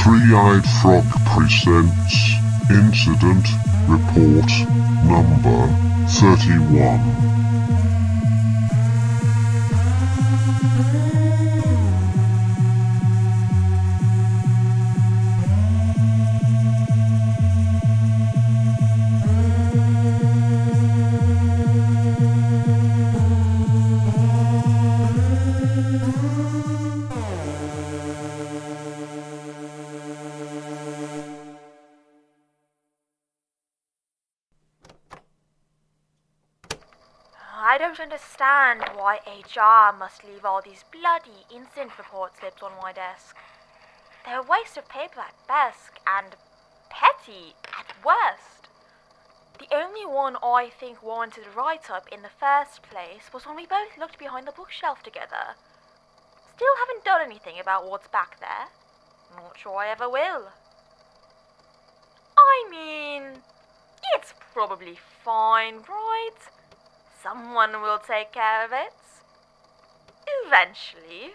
Three-Eyed Frog presents Incident Report number 31. I don't understand why HR must leave all these bloody incident report slips on my desk. They're a waste of paper at best and petty at worst. The only one I think warranted a write-up in the first place was when we both looked behind the bookshelf together. Still haven't done anything about what's back there. Not sure I ever will. I mean, it's probably fine, right? Someone will take care of it. Eventually.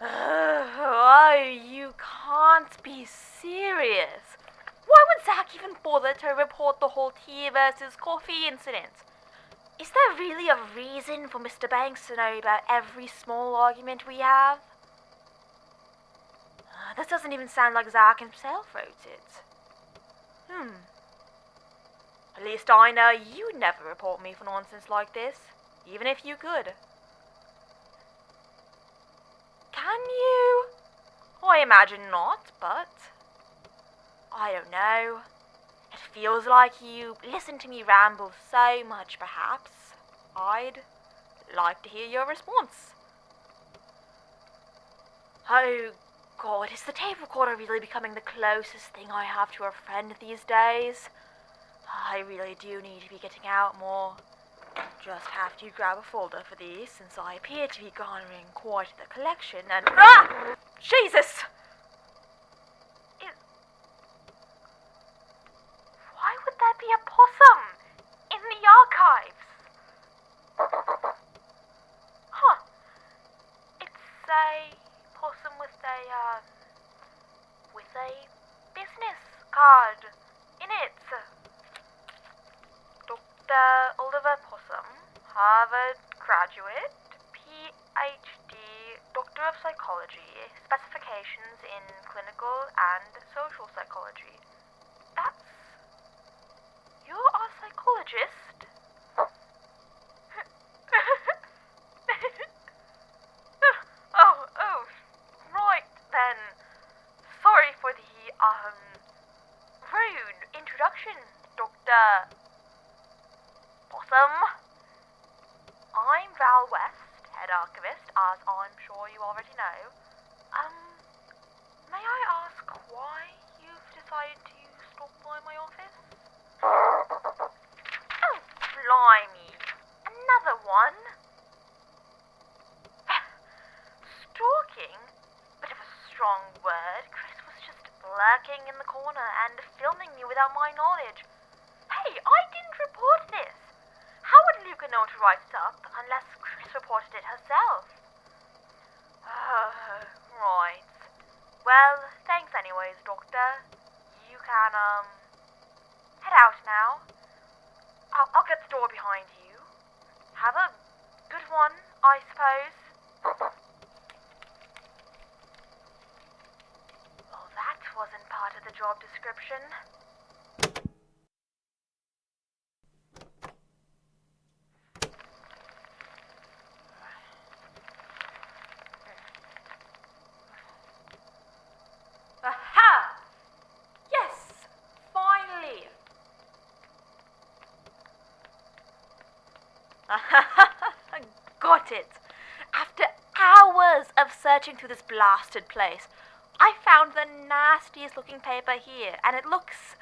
Oh, you can't be serious. Why would Zach even bother to report the whole tea versus coffee incident? Is there really a reason for Mr. Banks to know about every small argument we have? This doesn't even sound like Zach himself wrote it. At least I know you'd never report me for nonsense like this, even if you could. Can you? I imagine not, but I don't know. It feels like you listen to me ramble so much, perhaps. I'd like to hear your response. Oh, God, is the tape recorder really becoming the closest thing I have to a friend these days? I really do need to be getting out more. Just have to grab a folder for these, since I appear to be garnering quite the collection, and... Ah! Jesus! Why would there be a possum in the archives? Huh. It's a possum with a business card in it. Dr. Oliver Possum, Harvard graduate, PhD, Doctor of Psychology, specifications in clinical and social psychology. You're a psychologist? oh, right then. Sorry for the, rude introduction, Dr. Possum. I'm Val West, head archivist, as I'm sure you already know. May I ask why you've decided to stop by my office? Oh, blimey. Another one? Stalking? Bit of a strong word. Chris was just lurking in the corner and filming me without my knowledge. Hey, I didn't report this. How would Luka know to write it up unless Chris reported it herself? Right. Well, thanks anyways, Doctor. You can, head out now. I'll get the door behind you. Have a good one, I suppose. Well, that wasn't part of the job description. Aha! Yes! Finally! Got it! After hours of searching through this blasted place, I found the nastiest looking paper here, and it looks...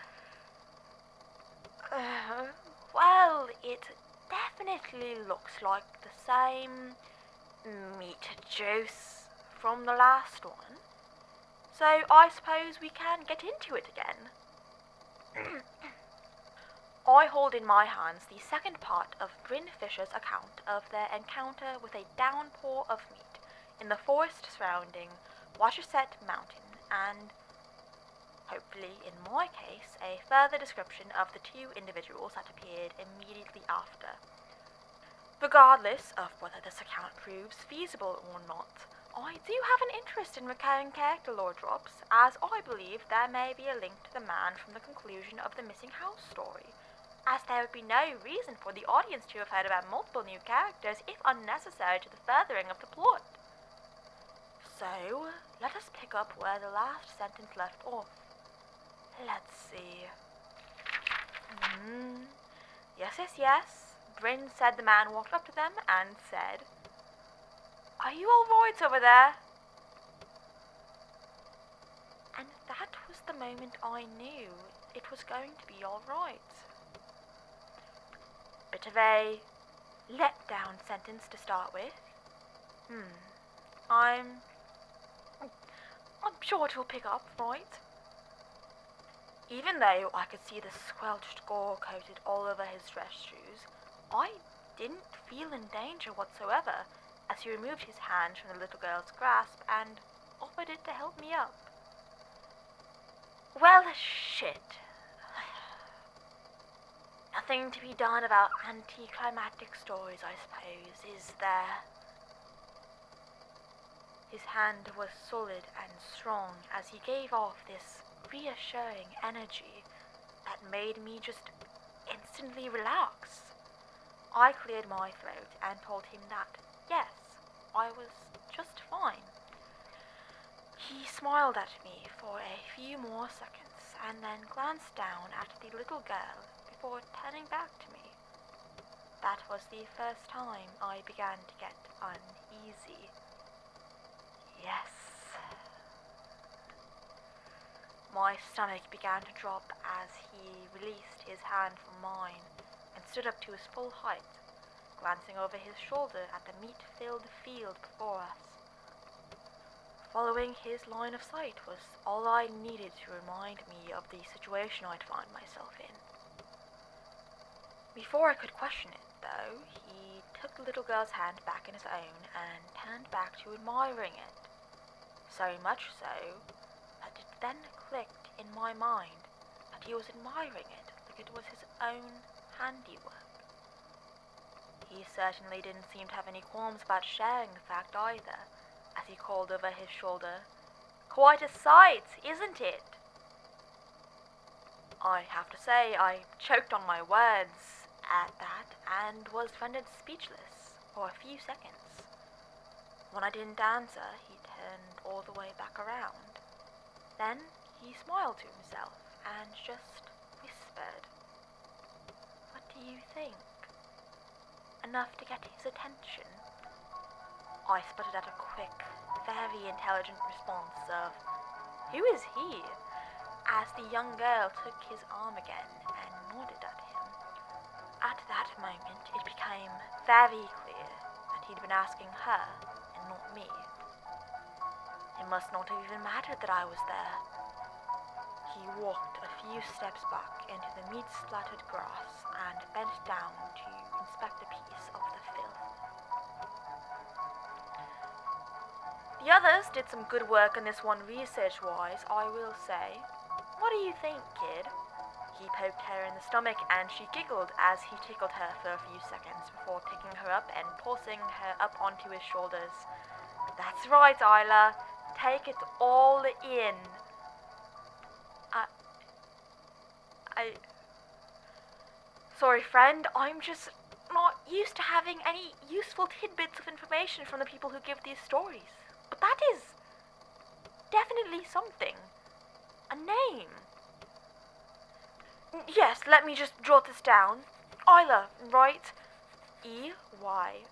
well, it definitely looks like the same meat juice from the last one. So I suppose we can get into it again. I hold in my hands the second part of Bryn Fisher's account of their encounter with a downpour of meat in the forest surrounding watershed mountain, and, hopefully in my case, a further description of the two individuals that appeared immediately after. Regardless of whether this account proves feasible or not, I do have an interest in recurring character lore drops, as I believe there may be a link to the man from the conclusion of the missing house story, as there would be no reason for the audience to have heard about multiple new characters if unnecessary to the furthering of the plot. So, let us pick up where the last sentence left off. Let's see. Yes. Bryn said the man walked up to them and said, "Are you all right over there?" And that was the moment I knew it was going to be all right. Bit of a let-down sentence to start with. I'm sure it will pick up, right? Even though I could see the squelched gore coated all over his dress shoes, I didn't feel in danger whatsoever as he removed his hand from the little girl's grasp and offered it to help me up. Well, shit. Nothing to be done about anticlimactic stories, I suppose, is there? His hand was solid and strong as he gave off this reassuring energy that made me just instantly relax. I cleared my throat and told him that, yes, I was just fine. He smiled at me for a few more seconds and then glanced down at the little girl before turning back to me. That was the first time I began to get uneasy. Yes. My stomach began to drop as he released his hand from mine and stood up to his full height, glancing over his shoulder at the meat-filled field before us. Following his line of sight was all I needed to remind me of the situation I'd found myself in. Before I could question it, though, he took the little girl's hand back in his own and turned back to admiring it. So much so that it then clicked in my mind that he was admiring it like it was his own handiwork. He certainly didn't seem to have any qualms about sharing the fact either, as he called over his shoulder, "Quite a sight, isn't it?" I have to say I choked on my words at that and was rendered speechless for a few seconds. When I didn't answer, he turned all the way back around. Then he smiled to himself and just whispered, "What do you think?" Enough to get his attention. I sputtered out a quick, very intelligent response of, "Who is he?" as the young girl took his arm again and nodded at him. At that moment, it became very clear that he'd been asking her and not me. It must not have even mattered that I was there. He walked a few steps back into the meat-splattered grass and bent down to inspect a piece of the filth. The others did some good work on this one research-wise, I will say. What do you think, kid? He poked her in the stomach and she giggled as he tickled her for a few seconds before picking her up and tossing her up onto his shoulders. That's right, Isla. Take it all in. Sorry, friend, I'm just not used to having any useful tidbits of information from the people who give these stories. But that is definitely something. A name. Yes, let me just jot this down. Isla, right? Eyelaah.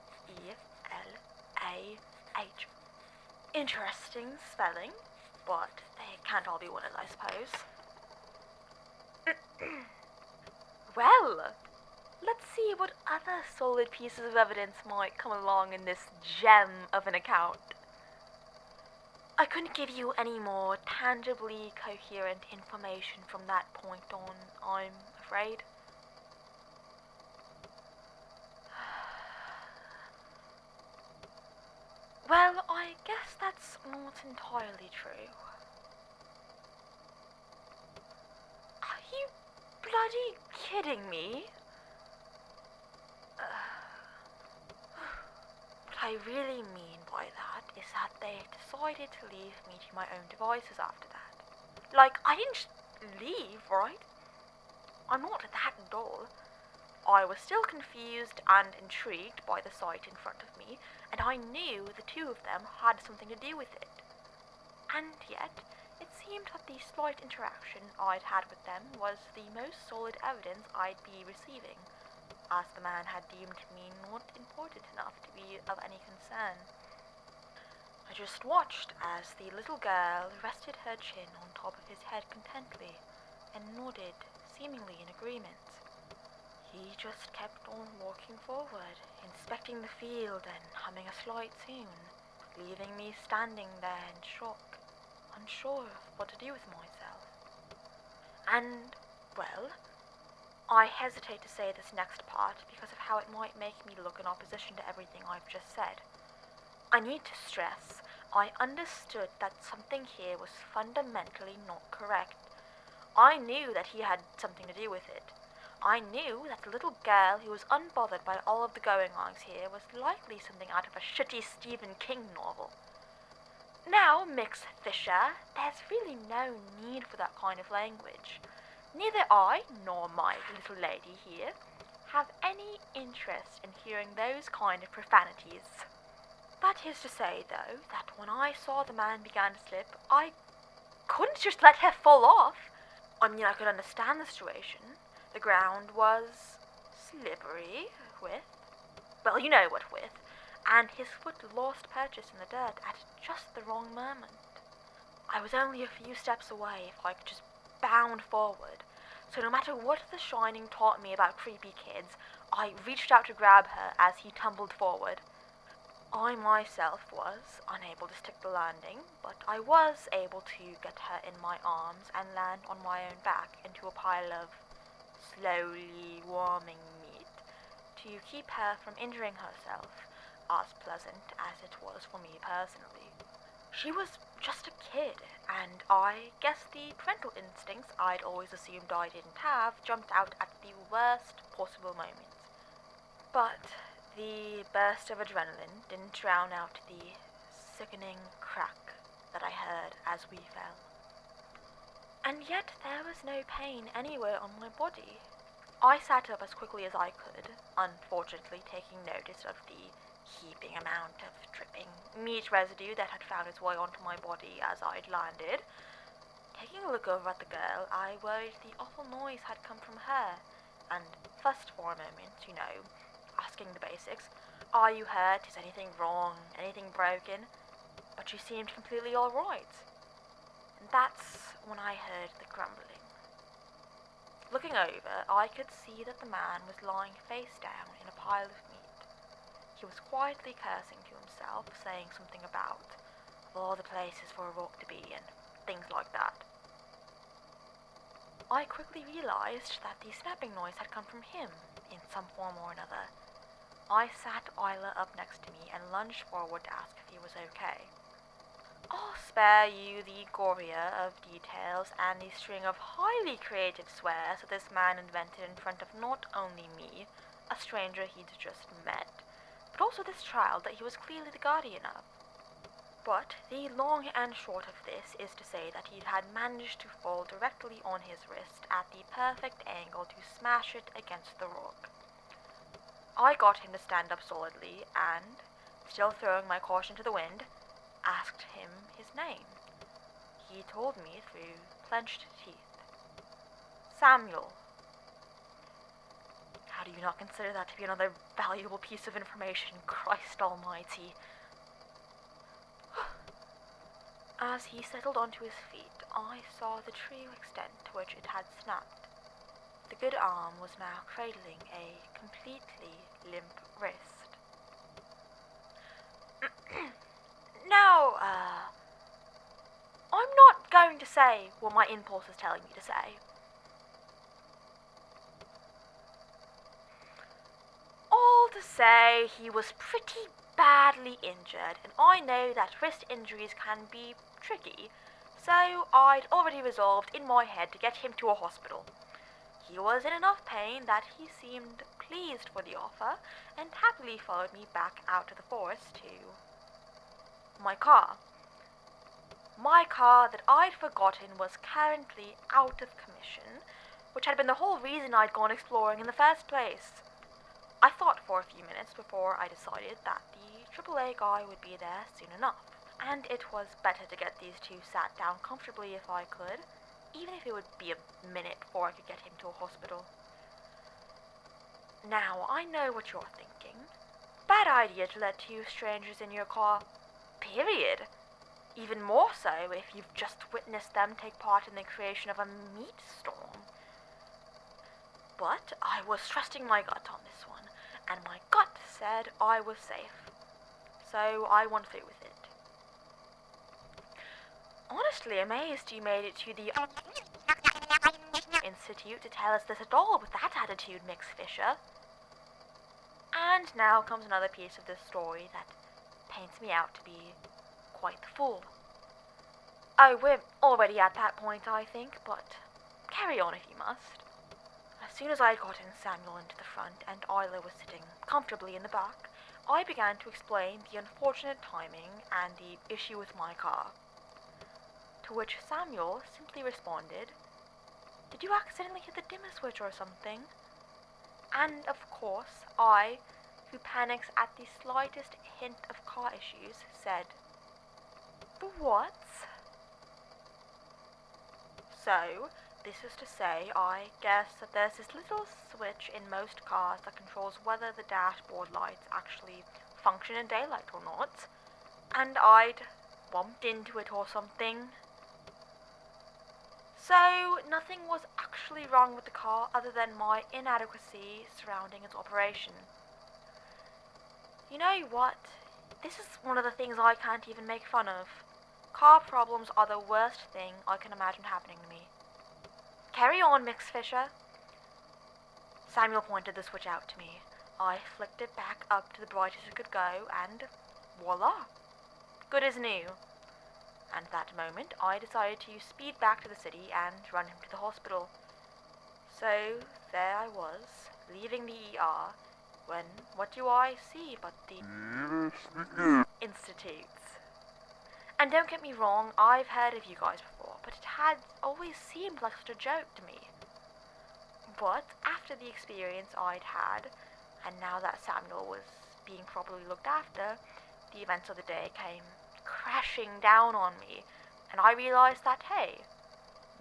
Interesting spelling, but they can't all be winners, I suppose. Well, let's see what other solid pieces of evidence might come along in this gem of an account. I couldn't give you any more tangibly coherent information from that point on, I'm afraid. Well, I guess that's not entirely true. Are you bloody kidding me? What I really mean by that is that they decided to leave me to my own devices after that. Like, I didn't just leave, right? I'm not that dull. I was still confused and intrigued by the sight in front of me, and I knew the two of them had something to do with it. And yet, it seemed that the slight interaction I'd had with them was the most solid evidence I'd be receiving, as the man had deemed me not important enough to be of any concern. I just watched as the little girl rested her chin on top of his head contentedly, and nodded, seemingly in agreement. He just kept on walking forward, inspecting the field and humming a slight tune, leaving me standing there in shock, unsure of what to do with myself. And, well, I hesitate to say this next part because of how it might make me look in opposition to everything I've just said. I need to stress, I understood that something here was fundamentally not correct. I knew that he had something to do with it. I knew that the little girl who was unbothered by all of the going-ons here was likely something out of a shitty Stephen King novel. Now, Miss Fisher, there's really no need for that kind of language. Neither I nor my little lady here have any interest in hearing those kind of profanities. That is to say, though, that when I saw the man begin to slip, I couldn't just let her fall off. I mean, I could understand the situation. The ground was slippery with, well, you know what with, and his foot lost purchase in the dirt at just the wrong moment. I was only a few steps away if I could just bound forward, so no matter what The Shining taught me about creepy kids, I reached out to grab her as he tumbled forward. I myself was unable to stick the landing, but I was able to get her in my arms and land on my own back into a pile of slowly warming meat to keep her from injuring herself, as pleasant as it was for me personally. She was just a kid, and I guess the parental instincts I'd always assumed I didn't have jumped out at the worst possible moment. But the burst of adrenaline didn't drown out the sickening crack that I heard as we fell. And yet there was no pain anywhere on my body. I sat up as quickly as I could, unfortunately taking notice of the heaping amount of dripping meat residue that had found its way onto my body as I'd landed. Taking a look over at the girl, I worried the awful noise had come from her, and fussed for a moment, asking the basics. Are you hurt? Is anything wrong? Anything broken? But she seemed completely alright. And that's when I heard the grumbling. Looking over, I could see that the man was lying face down in a pile of meat. He was quietly cursing to himself, saying something about of all the places for a rock to be and things like that. I quickly realized that the snapping noise had come from him in some form or another. I sat Isla up next to me and lunged forward to ask if he was okay. I'll spare you the gorier of details and the string of highly creative swears that this man invented in front of not only me, a stranger he'd just met, but also this child that he was clearly the guardian of. But the long and short of this is to say that he had managed to fall directly on his wrist at the perfect angle to smash it against the rock. I got him to stand up solidly and, still throwing my caution to the wind, asked him his name. He told me through clenched teeth. Samuel. How do you not consider that to be another valuable piece of information, Christ almighty? As he settled onto his feet, I saw the true extent to which it had snapped. The good arm was now cradling a completely limp wrist. Now, I'm not going to say what my impulse is telling me to say. All to say, he was pretty badly injured, and I know that wrist injuries can be tricky, so I'd already resolved in my head to get him to a hospital. He was in enough pain that he seemed pleased for the offer, and happily followed me back out to the forest to my car. My car that I'd forgotten was currently out of commission, which had been the whole reason I'd gone exploring in the first place. I thought for a few minutes before I decided that the AAA guy would be there soon enough, and it was better to get these two sat down comfortably if I could, even if it would be a minute before I could get him to a hospital. Now, I know what you're thinking. Bad idea to let two strangers in your car, period. Even more so if you've just witnessed them take part in the creation of a meat storm. But I was trusting my gut on this one, and my gut said I was safe. So I went through with it. Honestly amazed you made it to the Institute to tell us this at all with that attitude, Mix Fisher. And now comes another piece of this story that paints me out to be quite the fool. Oh, we're already at that point, I think, but carry on if you must. As soon as I had gotten Samuel into the front and Isla was sitting comfortably in the back, I began to explain the unfortunate timing and the issue with my car. To which Samuel simply responded, "Did you accidentally hit the dimmer switch or something?" And of course, I, who panics at the slightest hint of car issues, said, "The what?" So, this is to say, I guess that there's this little switch in most cars that controls whether the dashboard lights actually function in daylight or not, and I'd bumped into it or something. So, nothing was actually wrong with the car other than my inadequacy surrounding its operation. You know what? This is one of the things I can't even make fun of. Car problems are the worst thing I can imagine happening to me. Carry on, Mix Fisher. Samuel pointed the switch out to me. I flicked it back up to the brightest it could go, and voila! Good as new. And at that moment, I decided to speed back to the city and run him to the hospital. So, there I was, leaving the ER, when what do I see but the Institutes. And don't get me wrong, I've heard of you guys before, but it had always seemed like such a joke to me. But after the experience I'd had, and now that Samuel was being properly looked after, the events of the day came crashing down on me, and I realized that, hey,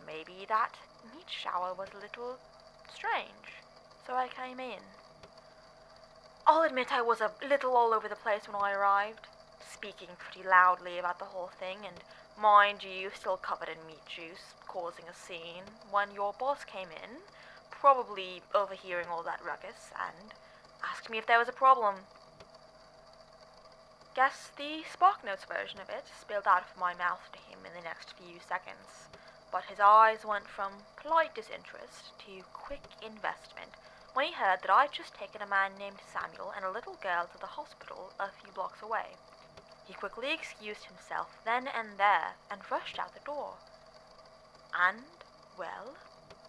maybe that meat shower was a little strange. So I came in. I'll admit I was a little all over the place when I arrived, speaking pretty loudly about the whole thing, and mind you, still covered in meat juice, causing a scene, when your boss came in, probably overhearing all that ruckus, and asked me if there was a problem. Guess the SparkNotes version of it spilled out of my mouth to him in the next few seconds, but his eyes went from polite disinterest to quick investment when he heard that I'd just taken a man named Samuel and a little girl to the hospital a few blocks away. He quickly excused himself then and there and rushed out the door. And, well,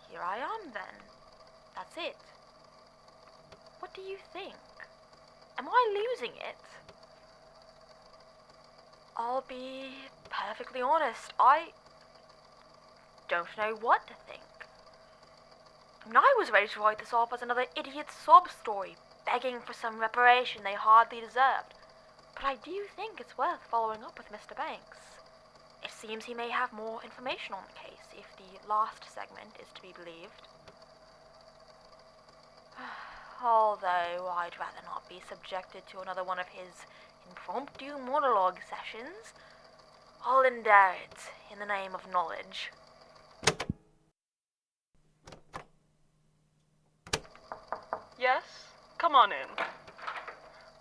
here I am then. That's it. What do you think? Am I losing it? I'll be perfectly honest, I don't know what to think. I was ready to write this off as another idiot sob story, begging for some reparation they hardly deserved. But I do think it's worth following up with Mr. Banks. It seems he may have more information on the case, if the last segment is to be believed. Although I'd rather not be subjected to another one of his impromptu monologue sessions, I'll endure it in the name of knowledge. Yes? Come on in.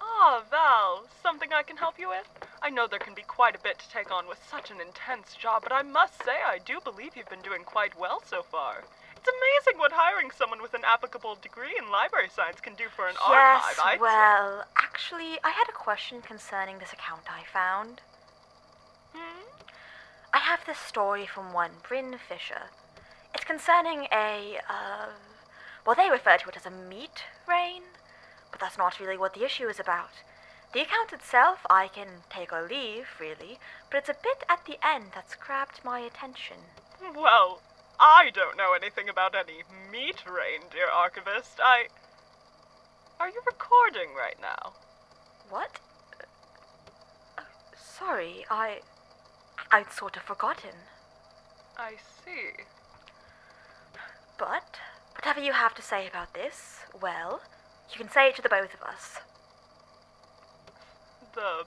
Ah, Val, something I can help you with? I know there can be quite a bit to take on with such an intense job, but I must say I do believe you've been doing quite well so far. It's amazing what hiring someone with an applicable degree in library science can do for an archive. Yes, well, actually, I had a question concerning this account I found. I have this story from one Bryn Fisher. It's concerning well, they refer to it as a meat rain, but that's not really what the issue is about. The account itself I can take or leave, really, but it's a bit at the end that's grabbed my attention. Well, I don't know anything about any meat rain, dear Archivist. Are you recording right now? What? Sorry, I'd sort of forgotten. I see. But, whatever you have to say about this, well, you can say it to the both of us. The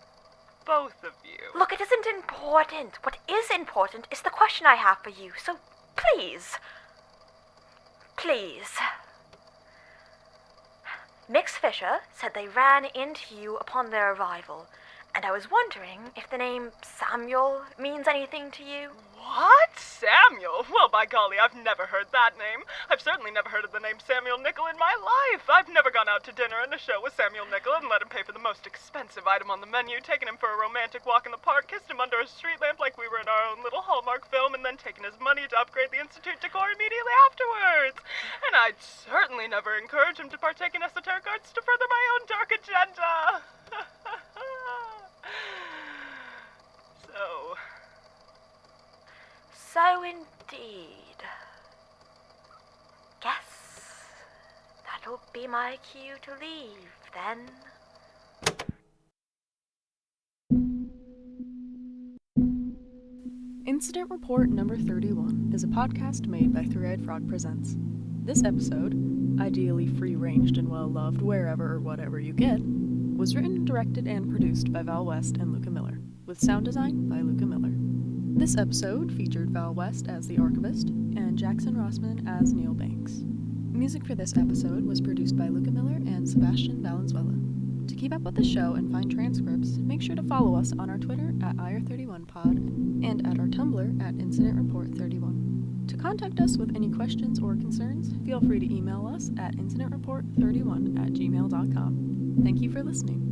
both of you? Look, it isn't important. What is important is the question I have for you, so please. Please. Mix Fisher said they ran into you upon their arrival, and I was wondering if the name Samuel means anything to you. What? Samuel? Well, by golly, I've never heard that name. I've certainly never heard of the name Samuel Nickel in my life. I've never gone out to dinner and a show with Samuel Nickel and let him pay for the most expensive item on the menu, taken him for a romantic walk in the park, kissed him under a street lamp like we were in our own little Hallmark film, and then taken his money to upgrade the Institute decor immediately afterwards. And I'd certainly never encourage him to partake in esoteric arts to further my own dark agenda. So indeed. Guess that'll be my cue to leave, then. Incident Report number 31 is a podcast made by Three-Eyed Frog Presents. This episode, ideally free-ranged and well-loved wherever or whatever you get, was written, directed, and produced by Val West and Luka Miller, with sound design by Luka Miller. This episode featured Val West as the Archivist and Jackson Rossman as Neil Banks. Music for this episode was produced by Luka Miller and Sebastian Valenzuela. To keep up with the show and find transcripts, make sure to follow us on our Twitter at IR31POD and at our Tumblr at Incident Report 31. To contact us with any questions or concerns, feel free to email us at incidentreport31@gmail.com. Thank you for listening.